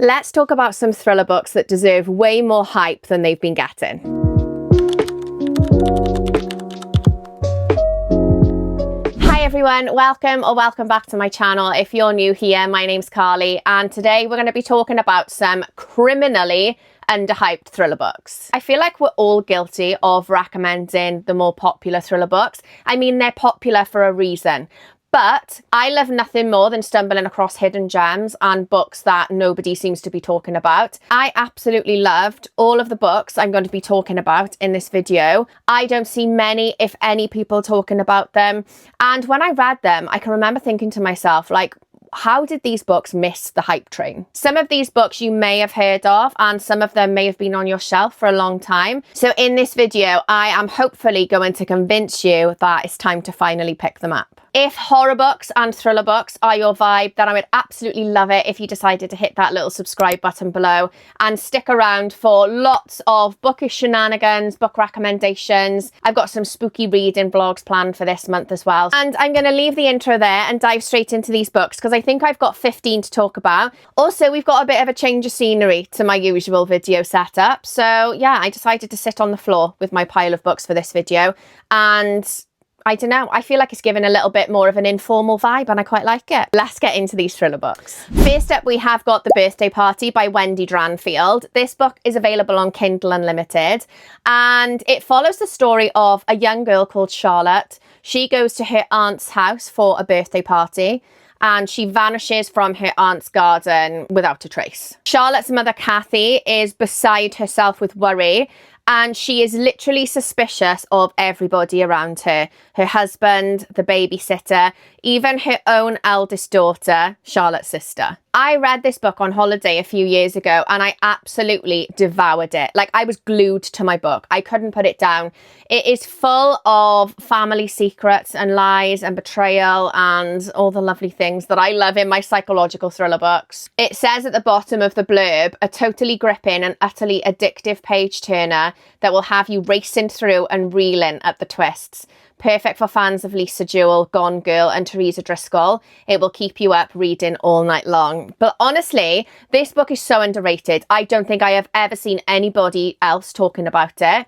Let's talk about some thriller books that deserve way more hype than they've been getting. Hi everyone, welcome back to my channel. If you're new here, my name's Carly, and today we're going to be talking about some criminally underhyped thriller books. I feel like we're all guilty of recommending the more popular thriller books. I mean, they're popular for a reason. But I love nothing more than stumbling across hidden gems and books that nobody seems to be talking about. I absolutely loved all of the books I'm going to be talking about in this video. I don't see many, if any, people talking about them. And when I read them, I can remember thinking to myself, like, how did these books miss the hype train? Some of these books you may have heard of, and some of them may have been on your shelf for a long time. So in this video, I am hopefully going to convince you that it's time to finally pick them up. If horror books and thriller books are your vibe, then I would absolutely love it if you decided to hit that little subscribe button below and stick around for lots of bookish shenanigans, book recommendations. I've got some spooky reading vlogs planned for this month as well. And I'm going to leave the intro there and dive straight into these books because I think I've got 15 to talk about. Also, we've got a bit of a change of scenery to my usual video setup. So yeah, I decided to sit on the floor with my pile of books for this video, and I don't know, I feel like it's given a little bit more of an informal vibe and I quite like it. Let's get into these thriller books. First up, we have got The Birthday Party by Wendy Dranfield. This book is available on Kindle Unlimited and it follows the story of a young girl called Charlotte. She goes to her aunt's house for a birthday party and she vanishes from her aunt's garden without a trace. Charlotte's mother, Kathy, is beside herself with worry, and she is literally suspicious of everybody around her. Her husband, the babysitter, even her own eldest daughter, Charlotte's sister. I read this book on holiday a few years ago and I absolutely devoured it. Like, I was glued to my book. I couldn't put it down. It is full of family secrets and lies and betrayal and all the lovely things that I love in my psychological thriller books. It says at the bottom of the blurb, a totally gripping and utterly addictive page turner that will have you racing through and reeling at the twists. Perfect for fans of Lisa Jewell, Gone Girl and Teresa Driscoll. It will keep you up reading all night long. But honestly, this book is so underrated. I don't think I have ever seen anybody else talking about it.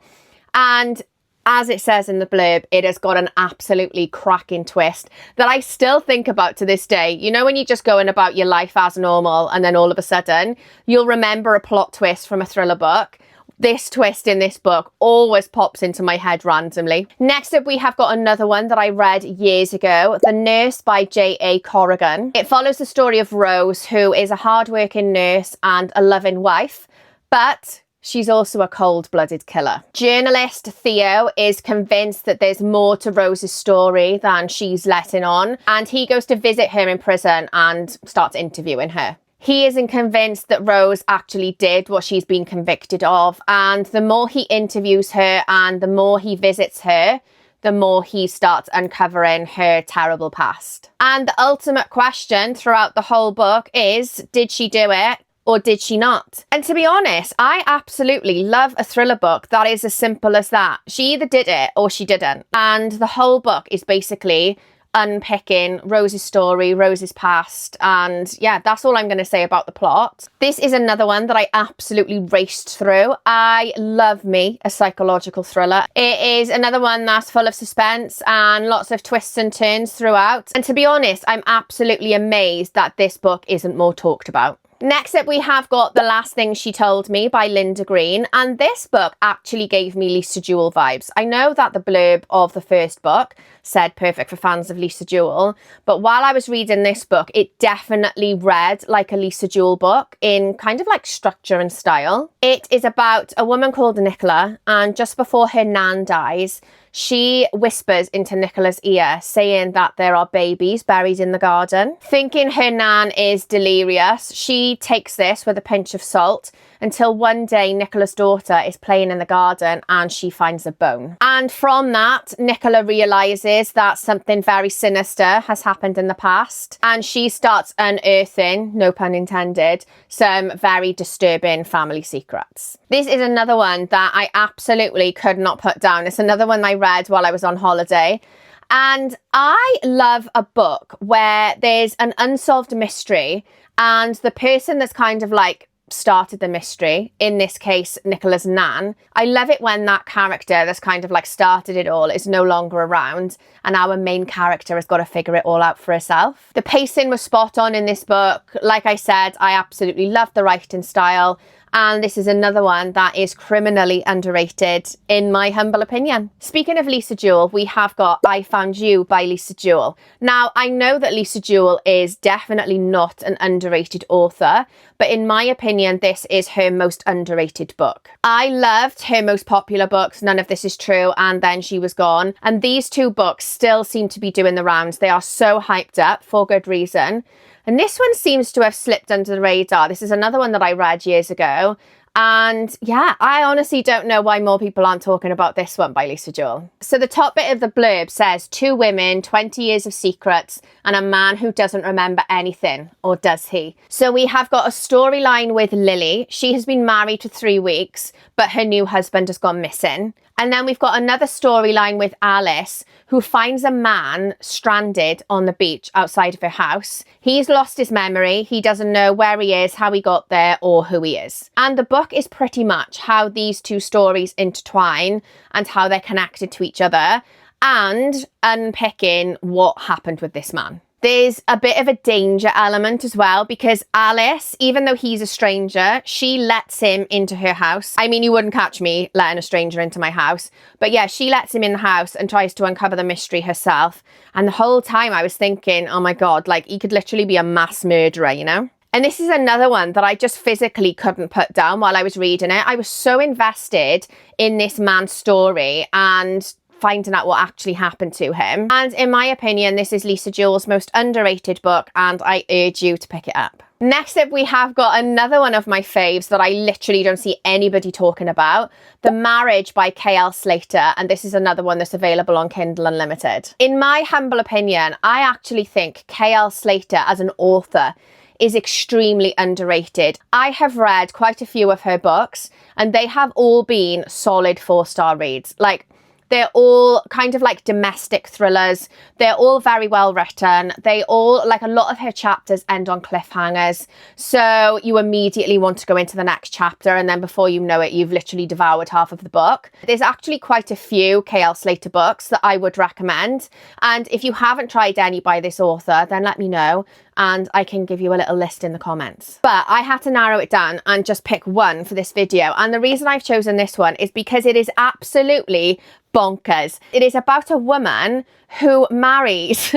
And as it says in the blurb, it has got an absolutely cracking twist that I still think about to this day. You know, when you're just going about your life as normal and then all of a sudden you'll remember a plot twist from a thriller book. This twist in this book always pops into my head randomly. Next up, we have got another one that I read years ago, The Nurse by J.A. Corrigan. It follows the story of Rose, who is a hardworking nurse and a loving wife, but she's also a cold-blooded killer. Journalist Theo is convinced that there's more to Rose's story than she's letting on, and he goes to visit her in prison and starts interviewing her. He isn't convinced that Rose actually did what she's been convicted of, and the more he interviews her and the more he visits her, the more he starts uncovering her terrible past. And the ultimate question throughout the whole book is, did she do it or did she not? And to be honest, I absolutely love a thriller book that is as simple as that. She either did it or she didn't. And the whole book is basically unpicking Rose's story, Rose's past, and yeah, that's all I'm going to say about the plot. This is another one that I absolutely raced through. I love me a psychological thriller. It is another one that's full of suspense and lots of twists and turns throughout. And to be honest, I'm absolutely amazed that this book isn't more talked about. Next up, we have got The Last Thing She Told Me by Linda Green, and this book actually gave me Lisa Jewell vibes. I know that the blurb of the first book said perfect for fans of Lisa Jewell, but while I was reading this book, it definitely read like a Lisa Jewell book in kind of like structure and style. It is about a woman called Nicola, and just before her nan dies, she whispers into Nicola's ear, saying that there are babies buried in the garden. Thinking her nan is delirious, she takes this with a pinch of salt until one day Nicola's daughter is playing in the garden and she finds a bone. And from that, Nicola realises that something very sinister has happened in the past, and she starts unearthing, no pun intended, some very disturbing family secrets. This is another one that I absolutely could not put down. It's another one I read while I was on holiday. And I love a book where there's an unsolved mystery And the person that's kind of like started the mystery, in this case Nicola's nan, I love it when that character that's kind of like started it all is no longer around and our main character has got to figure it all out for herself. The pacing was spot on in this book. Like I said, I absolutely loved the writing style, and this is another one that is criminally underrated in my humble opinion. Speaking of Lisa Jewell, we have got I Found You by Lisa Jewell. Now, I know that Lisa Jewell is definitely not an underrated author, but in my opinion, this is her most underrated book. I loved her most popular books, None of This Is True and Then She Was Gone, and these two books still seem to be doing the rounds. They are so hyped up for good reason. And this one seems to have slipped under the radar. This is another one that I read years ago. And yeah, I honestly don't know why more people aren't talking about this one by Lisa Jewell. So the top bit of the blurb says, 2 women, 20 years of secrets, and a man who doesn't remember anything, or does he? So we have got a storyline with Lily. She has been married for 3 weeks, but her new husband has gone missing. And then we've got another storyline with Alice, who finds a man stranded on the beach outside of her house. He's lost his memory. He doesn't know where he is, how he got there, or who he is. And the book is pretty much how these two stories intertwine and how they're connected to each other, and unpicking what happened with this man. There's a bit of a danger element as well, because Alice, even though he's a stranger, she lets him into her house. I mean, you wouldn't catch me letting a stranger into my house. But yeah, she lets him in the house and tries to uncover the mystery herself. And the whole time I was thinking, oh my God, like he could literally be a mass murderer, you know? And this is another one that I just physically couldn't put down while I was reading it. I was so invested in this man's story and finding out what actually happened to him. And in my opinion, this is Lisa Jewell's most underrated book, and I urge you to pick it up. Next up, we have got another one of my faves that I literally don't see anybody talking about, The Marriage by K.L. Slater, and this is another one that's available on Kindle Unlimited. In my humble opinion, I actually think K.L. Slater as an author is extremely underrated. I have read quite a few of her books, and they have all been solid 4-star reads. Like, they're all kind of like domestic thrillers. They're all very well written. They all, like a lot of her chapters end on cliffhangers. So you immediately want to go into the next chapter, and then before you know it, you've literally devoured half of the book. There's actually quite a few K.L. Slater books that I would recommend. And if you haven't tried any by this author, then let me know, and I can give you a little list in the comments. But I had to narrow it down and just pick one for this video. And the reason I've chosen this one is because it is absolutely bonkers. It is about a woman who marries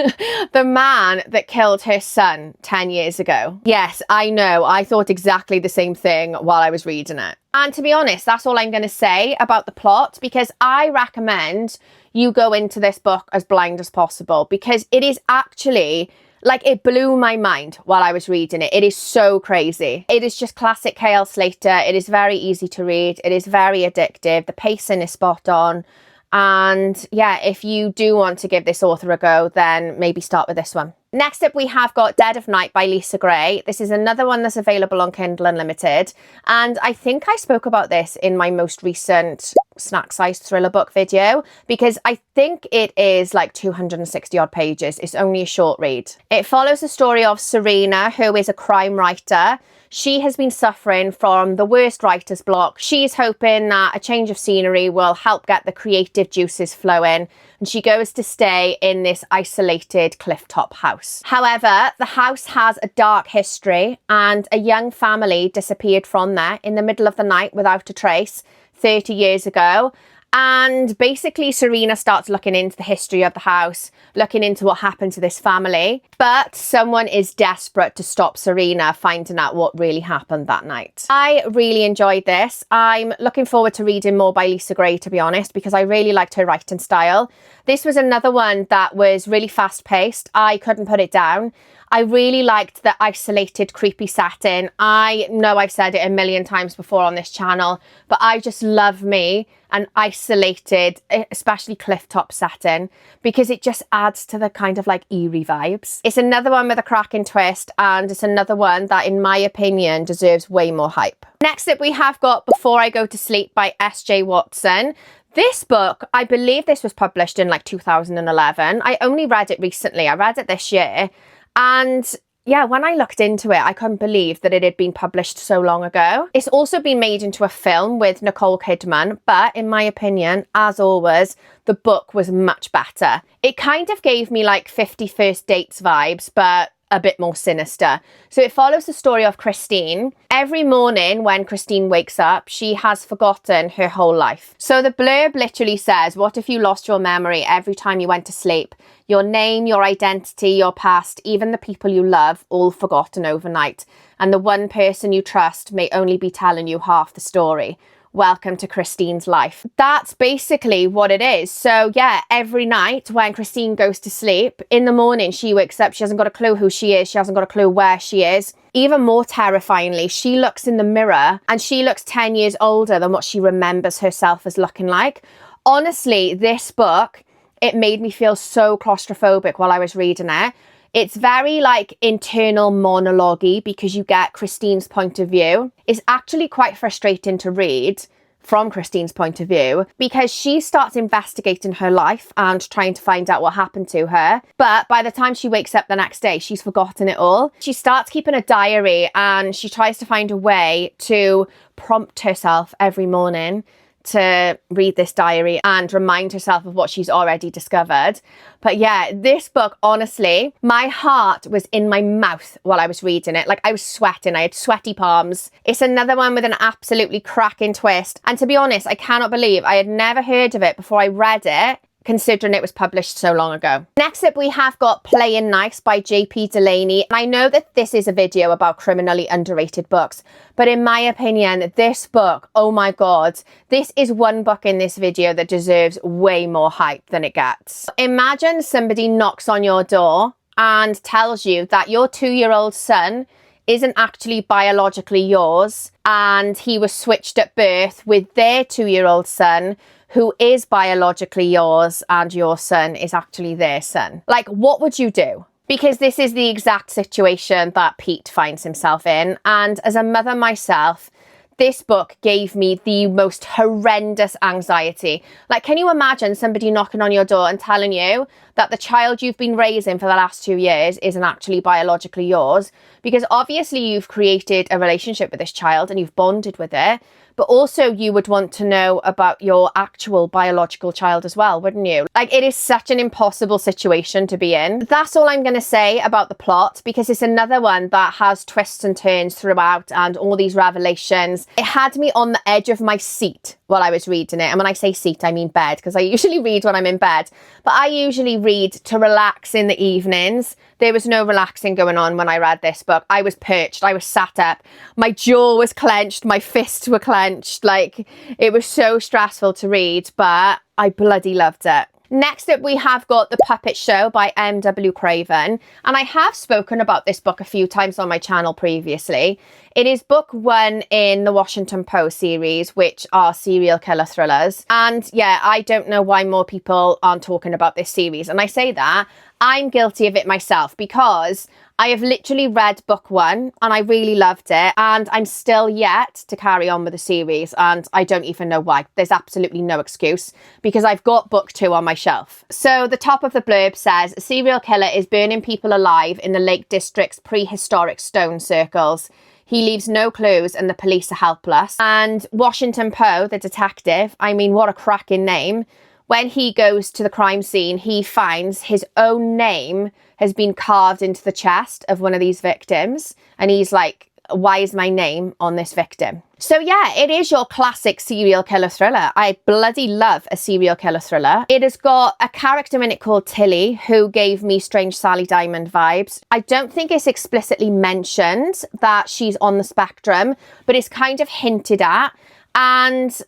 the man that killed her son 10 years ago. Yes, I know. I thought exactly the same thing while I was reading it. And to be honest, that's all I'm going to say about the plot, because I recommend you go into this book as blind as possible, because it is actually, like, it blew my mind while I was reading it. It is so crazy. It is just classic K.L. Slater. It is very easy to read. It is very addictive. The pacing is spot on. And yeah, if you do want to give this author a go, then maybe start with this one. Next up, we have got Dead of Night by Lisa Gray. This is another one that's available on Kindle Unlimited. And I think I spoke about this in my most recent snack-sized thriller book video, because I think it is like 260 odd pages. It's only a short read. It follows the story of Serena, who is a crime writer. She has been suffering from the worst writer's block. She's hoping that a change of scenery will help get the creative juices flowing, and she goes to stay in this isolated clifftop house. However, the house has a dark history, and a young family disappeared from there in the middle of the night without a trace 30 years ago. And basically Serena starts looking into the history of the house, looking into what happened to this family. But someone is desperate to stop Serena finding out what really happened that night. I really enjoyed this. I'm looking forward to reading more by Lisa Gray, to be honest, because I really liked her writing style. This was another one that was really fast paced. I couldn't put it down. I really liked the isolated, creepy setting. I know I've said it a million times before on this channel, but I just love me an isolated, especially clifftop setting, because it just adds to the kind of like eerie vibes. It's another one with a cracking twist, and it's another one that, in my opinion, deserves way more hype. Next up, we have got Before I Go to Sleep by S.J. Watson. This book, I believe this was published in like 2011. I only read it recently. I read it this year. And yeah, when I looked into it, I couldn't believe that it had been published so long ago. It's also been made into a film with Nicole Kidman, but in my opinion, as always, the book was much better. It kind of gave me like 50 First Dates vibes, but a bit more sinister. So it follows the story of Christine. Every morning when Christine wakes up, she has forgotten her whole life. So the blurb literally says, what if you lost your memory every time you went to sleep? Your name, your identity, your past, even the people you love, all forgotten overnight. And the one person you trust may only be telling you half the story. Welcome to Christine's life. That's basically what it is. So yeah, every night when Christine goes to sleep, in the morning she wakes up, she hasn't got a clue who she is, she hasn't got a clue where she is. Even more terrifyingly, she looks in the mirror and she looks 10 years older than what she remembers herself as looking like. Honestly, this book, it made me feel so claustrophobic while I was reading it. It's very like internal monologue-y because you get Christine's point of view. It's actually quite frustrating to read from Christine's point of view because she starts investigating her life and trying to find out what happened to her. But by the time she wakes up the next day, she's forgotten it all. She starts keeping a diary and she tries to find a way to prompt herself every morning to read this diary and remind herself of what she's already discovered. But yeah, this book, honestly, my heart was in my mouth while I was reading it. Like I was sweating, I had sweaty palms. It's another one with an absolutely cracking twist. And to be honest, I cannot believe I had never heard of it before I read it, considering it was published so long ago. Next up, we have got Playing Nice by J.P. Delaney. And I know that this is a video about criminally underrated books, but in my opinion, this book, oh my God, this is one book in this video that deserves way more hype than it gets. Imagine somebody knocks on your door and tells you that your 2-year-old son isn't actually biologically yours and he was switched at birth with their 2-year-old son who is biologically yours and your son is actually their son. Like, what would you do? Because this is the exact situation that Pete finds himself in. And as a mother myself, this book gave me the most horrendous anxiety. Like, can you imagine somebody knocking on your door and telling you that the child you've been raising for the last 2 years isn't actually biologically yours? Because obviously you've created a relationship with this child and you've bonded with it, but also you would want to know about your actual biological child as well, wouldn't you? Like, it is such an impossible situation to be in. That's all I'm going to say about the plot, because it's another one that has twists and turns throughout and all these revelations. It had me on the edge of my seat while I was reading it. And when I say seat, I mean bed, because I usually read when I'm in bed. But I usually read to relax in the evenings. There was no relaxing going on when I read this book. I was perched, I was sat up, my jaw was clenched, my fists were clenched. Like, it was so stressful to read, but I bloody loved it. Next up, we have got The Puppet Show by M.W. Craven. And I have spoken about this book a few times on my channel previously. It is book 1 in the Washington Post series, which are serial killer thrillers. And yeah, I don't know why more people aren't talking about this series. And I say that, I'm guilty of it myself because I have literally read book 1 and I really loved it. And I'm still yet to carry on with the series. And I don't even know why. There's absolutely no excuse because I've got book 2 on my shelf. So the top of the blurb says, a serial killer is burning people alive in the Lake District's prehistoric stone circles. He leaves no clues and the police are helpless. And Washington Poe, the detective, I mean, what a cracking name. When he goes to the crime scene, he finds his own name has been carved into the chest of one of these victims. And he's like, why is my name on this victim? So yeah, it is your classic serial killer thriller. I bloody love a serial killer thriller. It has got a character in it called Tilly, who gave me Strange Sally Diamond vibes. I don't think it's explicitly mentioned that she's on the spectrum, but it's kind of hinted at. And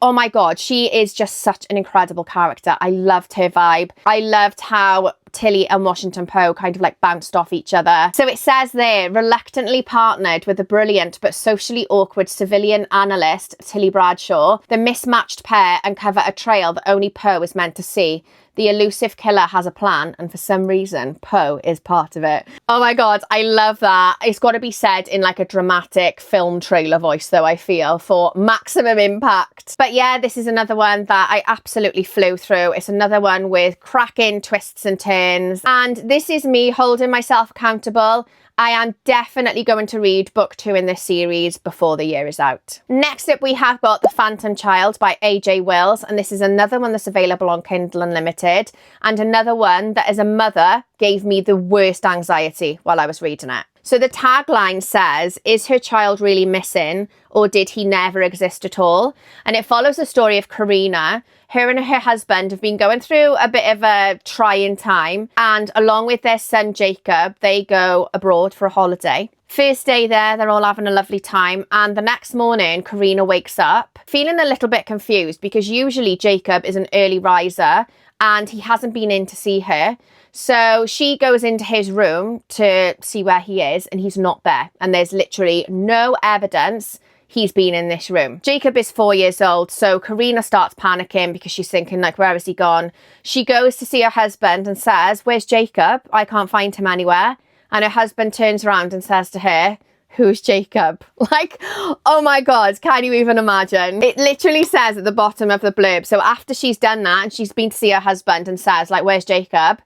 oh my God, she is just such an incredible character. I loved her vibe. I loved how Tilly and Washington Poe kind of like bounced off each other. So it says there, reluctantly partnered with the brilliant but socially awkward civilian analyst Tilly Bradshaw, the mismatched pair uncover a trail that only Poe is meant to see. The elusive killer has a plan, and for some reason, Poe is part of it. Oh my God, I love that. It's got to be said in like a dramatic film trailer voice, though, I feel, for maximum impact. But yeah, this is another one that I absolutely flew through. It's another one with cracking twists and turns. And this is me holding myself accountable. I am definitely going to read book 2 in this series before the year is out. Next up, we have got The Phantom Child by AJ Wills, and this is another one that's available on Kindle Unlimited, and another one that as a mother gave me the worst anxiety while I was reading it. So the tagline says, is her child really missing, or did he never exist at all? And it follows the story of Karina. Her and her husband have been going through a bit of a trying time, and along with their son Jacob, they go abroad for a holiday. First day there, they're all having a lovely time, and the next morning, Karina wakes up feeling a little bit confused because usually Jacob is an early riser and he hasn't been in to see her. So she goes into his room to see where he is, and he's not there. And there's literally no evidence he's been in this room. Jacob is 4 years old, so Karina starts panicking because she's thinking, like, where has he gone? She goes to see her husband and says, where's Jacob? I can't find him anywhere. And her husband turns around and says to her, who's Jacob? Like, oh my God, can you even imagine? It literally says at the bottom of the blurb, so after she's done that and she's been to see her husband and says, like, where's Jacob?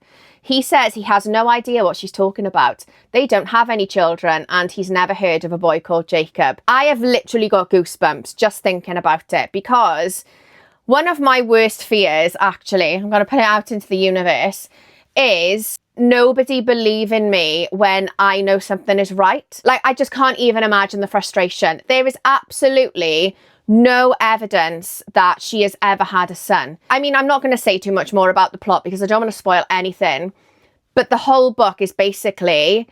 He says he has no idea what she's talking about. They don't have any children and he's never heard of a boy called Jacob. I have literally got goosebumps just thinking about it, because one of my worst fears, actually, I'm going to put it out into the universe, is nobody believing me when I know something is right. Like, I just can't even imagine the frustration. There is absolutely no evidence that she has ever had a son. I mean, I'm not going to say too much more about the plot because I don't want to spoil anything. But the whole book is basically,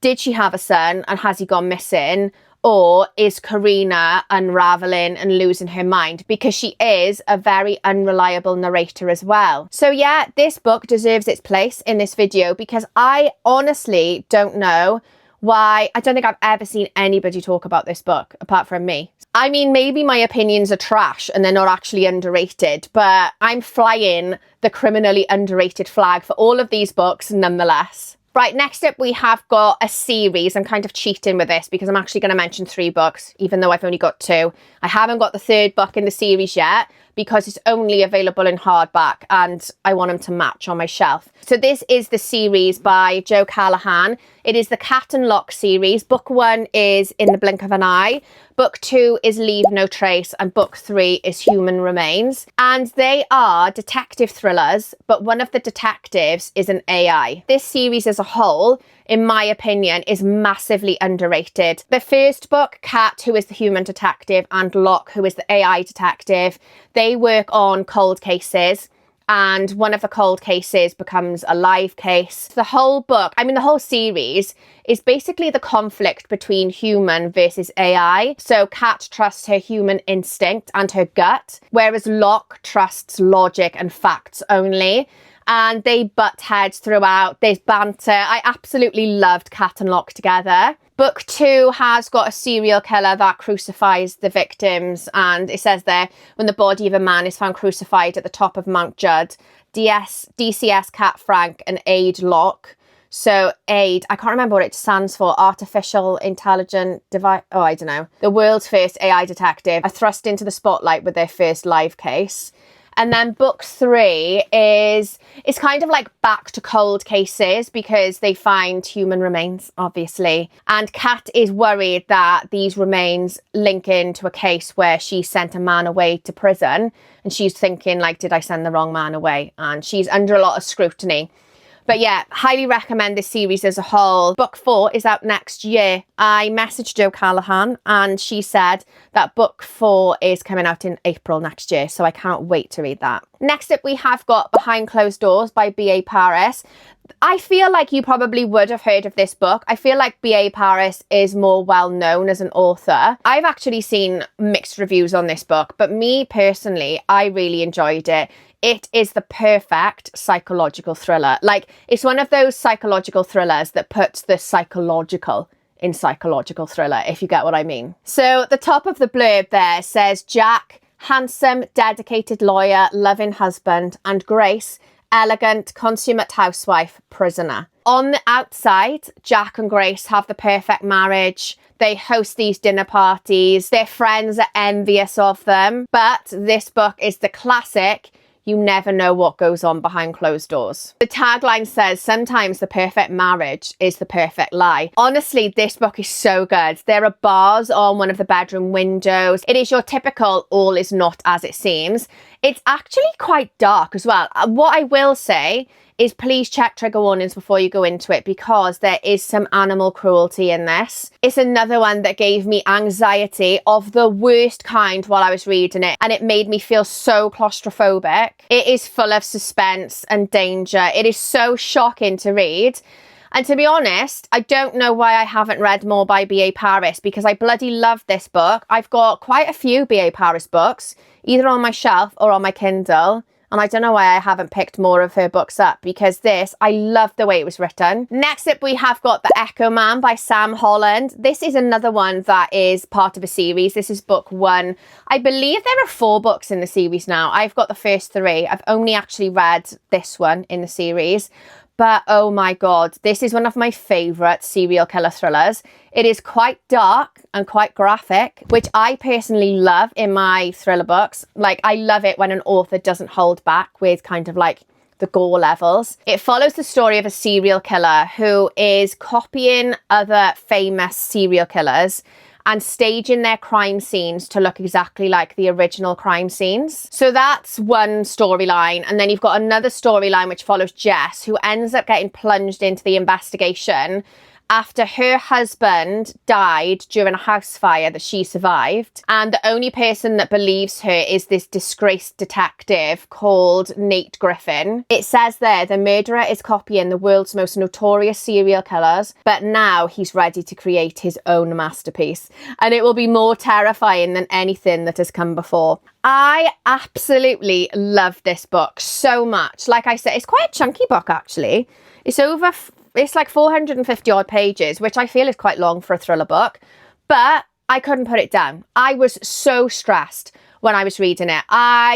did she have a son and has he gone missing? Or is Karina unraveling and losing her mind? Because she is a very unreliable narrator as well. So yeah, this book deserves its place in this video because I honestly don't know why. I don't think I've ever seen anybody talk about this book apart from me. I mean, maybe my opinions are trash and they're not actually underrated, but I'm flying the criminally underrated flag for all of these books nonetheless. Right, next up we have got a series. I'm kind of cheating with this because I'm actually going to mention 3 books, even though I've only got 2. I haven't got the 3rd book in the series yet because it's only available in hardback and I want them to match on my shelf. So this is the series by Joe Callahan. It is the Cat and Lock series. Book 1 is In the Blink of an Eye. Book 2 is Leave No Trace, and book 3 is Human Remains. And they are detective thrillers, but one of the detectives is an AI. This series as a whole, in my opinion, is massively underrated. The first book, Cat, who is the human detective, and Locke, who is the AI detective, they work on cold cases. And one of the cold cases becomes a live case. The whole book, I mean, the whole series is basically the conflict between human versus AI. So Kat trusts her human instinct and her gut, whereas Locke trusts logic and facts only. And they butt heads throughout. There's banter. I absolutely loved Cat and Locke together. Book 2 has got a serial killer that crucifies the victims, and it says there, when the body of a man is found crucified at the top of Mount Judd, DCS Cat Frank and Aid Locke. So Aid, I can't remember what it stands for, Artificial Intelligent Device, oh, I don't know. The world's first AI detective are thrust into the spotlight with their first live case. And then book 3 is kind of like back to cold cases because they find human remains, obviously. And Kat is worried that these remains link into a case where she sent a man away to prison. And she's thinking, like, did I send the wrong man away? And she's under a lot of scrutiny. But yeah, highly recommend this series as a whole. Book 4 is out next year. I messaged Jo Callahan and she said that book 4 is coming out in April next year. So I cannot wait to read that. Next up, we have got Behind Closed Doors by B.A. Paris. I feel like you probably would have heard of this book. I feel like B.A. Paris is more well known as an author. I've actually seen mixed reviews on this book, but me personally, I really enjoyed it. It is the perfect psychological thriller. Like, it's one of those psychological thrillers that puts the psychological in psychological thriller, if you get what I mean. So the top of the blurb there says, Jack, handsome, dedicated lawyer, loving husband, and Grace, elegant, consummate housewife, prisoner. On the outside, Jack and Grace have the perfect marriage. They host these dinner parties. Their friends are envious of them. But this book is the classic, you never know what goes on behind closed doors. The tagline says, sometimes the perfect marriage is the perfect lie. Honestly, this book is so good. There are bars on one of the bedroom windows. It is your typical all is not as it seems. It's actually quite dark as well. What I will say is please check trigger warnings before you go into it, because there is some animal cruelty in this. It's another one that gave me anxiety of the worst kind while I was reading it, and it made me feel so claustrophobic. It is full of suspense and danger. It is so shocking to read. And to be honest, I don't know why I haven't read more by B.A. Paris, because I bloody love this book. I've got quite a few B.A. Paris books, either on my shelf or on my Kindle. And I don't know why I haven't picked more of her books up, because this, I love the way it was written. Next up, we have got The Echo Man by Sam Holland. This is another one that is part of a series. This is book 1. I believe there are 4 books in the series now. I've got the first 3. I've only actually read this one in the series. But oh my God, this is one of my favourite serial killer thrillers. It is quite dark and quite graphic, which I personally love in my thriller books. Like, I love it when an author doesn't hold back with kind of like the gore levels. It follows the story of a serial killer who is copying other famous serial killers and staging their crime scenes to look exactly like the original crime scenes. So that's one storyline. And then you've got another storyline which follows Jess, who ends up getting plunged into the investigation after her husband died during a house fire that she survived. And the only person that believes her is this disgraced detective called Nate Griffin. It says there, the murderer is copying the world's most notorious serial killers, but now he's ready to create his own masterpiece. And it will be more terrifying than anything that has come before. I absolutely love this book so much. Like I said, it's quite a chunky book, actually. It's like 450 odd pages, which I feel is quite long for a thriller book, but I couldn't put it down. I was so stressed when I was reading it.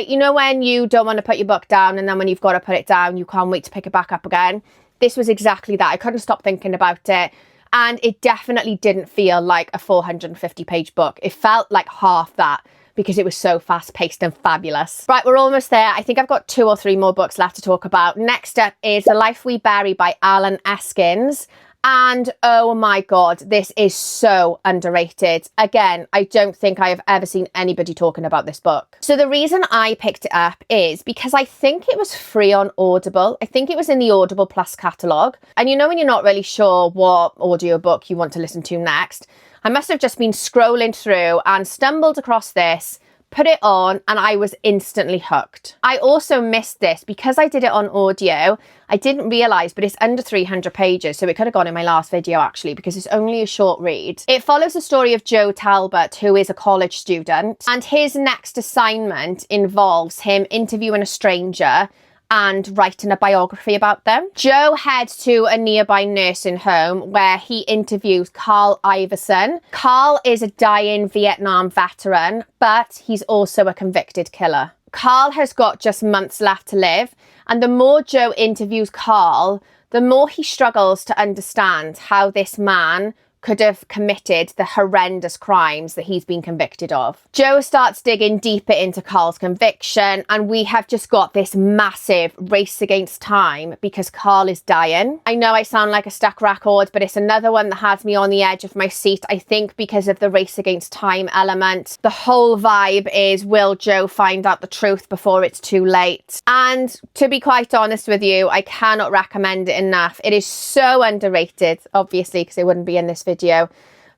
You know when you don't want to put your book down, and then when you've got to put it down, you can't wait to pick it back up again? This was exactly that. I couldn't stop thinking about it. And it definitely didn't feel like a 450 page book. It felt like half that, because it was so fast-paced and fabulous. Right, we're almost there. I think I've got 2 or 3 more books left to talk about. Next up is The Life We Bury by Alan Eskins. And oh my God, this is so underrated. Again, I don't think I have ever seen anybody talking about this book. So the reason I picked it up is because I think it was free on Audible. I think it was in the Audible Plus catalogue. And you know when you're not really sure what audiobook you want to listen to next? I must have just been scrolling through and stumbled across this, put it on, and I was instantly hooked. I also missed this because I did it on audio. I didn't realise, but it's under 300 pages, so it could have gone in my last video actually, because it's only a short read. It follows the story of Joe Talbot, who is a college student, and his next assignment involves him interviewing a stranger and writing a biography about them. Joe heads to a nearby nursing home where he interviews Carl Iverson. Carl is a dying Vietnam veteran, but he's also a convicted killer. Carl has got just months left to live, and the more Joe interviews Carl, the more he struggles to understand how this man could have committed the horrendous crimes that he's been convicted of. Joe starts digging deeper into Carl's conviction, and we have just got this massive race against time because Carl is dying. I know I sound like a stuck record, but it's another one that has me on the edge of my seat, I think because of the race against time element. The whole vibe is, will Joe find out the truth before it's too late? And to be quite honest with you, I cannot recommend it enough. It is so underrated, obviously, because it wouldn't be in this video.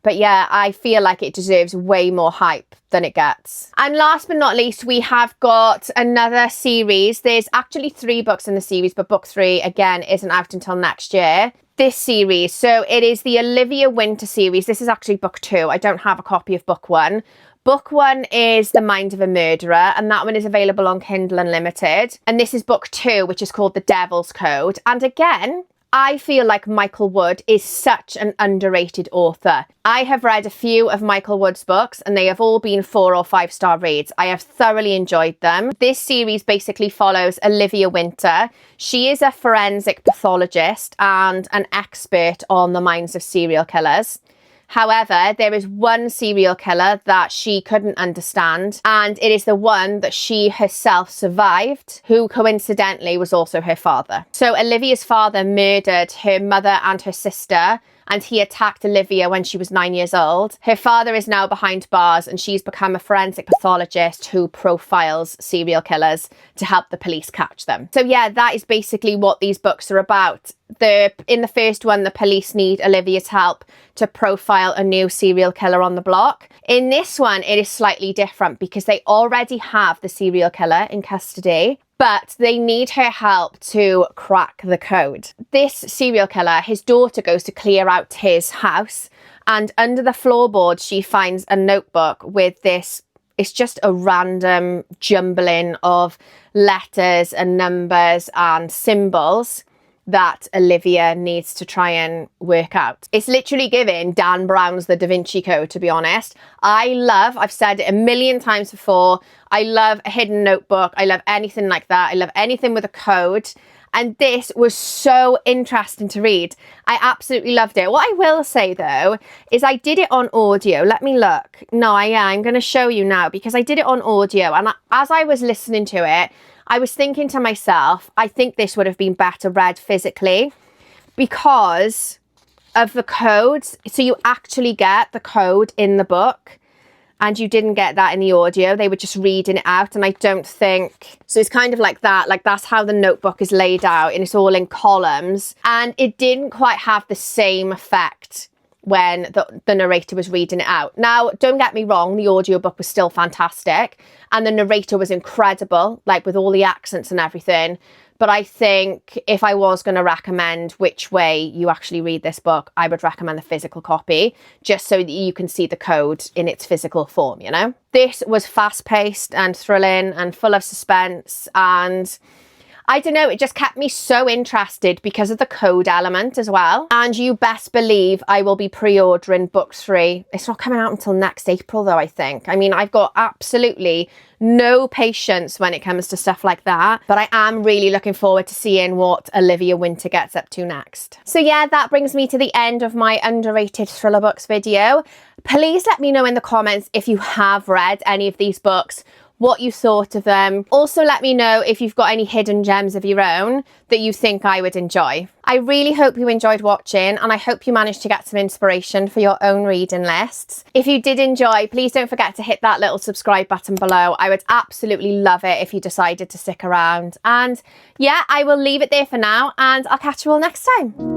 But yeah, I feel like it deserves way more hype than it gets. And last but not least, we have got another series. There's actually 3 books in the series, but book 3, again, isn't out until next year. This series, so it is the Olivia Winter series. This is actually book 2. I don't have a copy of book 1. Book 1 is The Mind of a Murderer, and that one is available on Kindle Unlimited. And this is book 2, which is called The Devil's Code. And again, I feel like Michael Wood is such an underrated author. I have read a few of Michael Wood's books and they have all been 4 or 5 star reads. I have thoroughly enjoyed them. This series basically follows Olivia Winter. She is a forensic pathologist and an expert on the minds of serial killers. However, there is one serial killer that she couldn't understand, and it is the one that she herself survived, who coincidentally was also her father. So Olivia's father murdered her mother and her sister, and he attacked Olivia when she was 9 years old. Her father is now behind bars, and she's become a forensic pathologist who profiles serial killers to help the police catch them. So yeah, that is basically what these books are about. In the first one, the police need Olivia's help to profile a new serial killer on the block. In this one, it is slightly different because they already have the serial killer in custody, but they need her help to crack the code. This serial killer, his daughter goes to clear out his house, and under the floorboard, she finds a notebook with this, it's just a random jumbling of letters and numbers and symbols that Olivia needs to try and work out. It's literally giving Dan Brown's The Da Vinci Code, to be honest. I've said it a million times before, I love a hidden notebook. I love anything like that. I love anything with a code. And this was so interesting to read. I absolutely loved it. What I will say though, is I did it on audio. Let me look. No, I'm going to show you now because I did it on audio. And as I was listening to it, I was thinking to myself, I think this would have been better read physically because of the codes. So you actually get the code in the book and you didn't get that in the audio. They were just reading it out, and I don't think... So it's kind of like that. Like that's how the notebook is laid out, and it's all in columns. And it didn't quite have the same effect when the narrator was reading it out. Now, don't get me wrong, the audiobook was still fantastic and the narrator was incredible, like with all the accents and everything. But I think if I was going to recommend which way you actually read this book, I would recommend the physical copy, just so that you can see the code in its physical form, you know? This was fast-paced and thrilling and full of suspense, and I don't know, it just kept me so interested because of the code element as well. And you best believe I will be pre-ordering book 3. It's not coming out until next April though, I think. I mean, I've got absolutely no patience when it comes to stuff like that, but I am really looking forward to seeing what Olivia Winter gets up to next. So yeah, that brings me to the end of my underrated thriller books video. Please let me know in the comments if you have read any of these books, what you thought of them. Also let me know if you've got any hidden gems of your own that you think I would enjoy. I really hope you enjoyed watching, and I hope you managed to get some inspiration for your own reading lists. If you did enjoy, please don't forget to hit that little subscribe button below. I would absolutely love it if you decided to stick around. And yeah, I will leave it there for now, and I'll catch you all next time.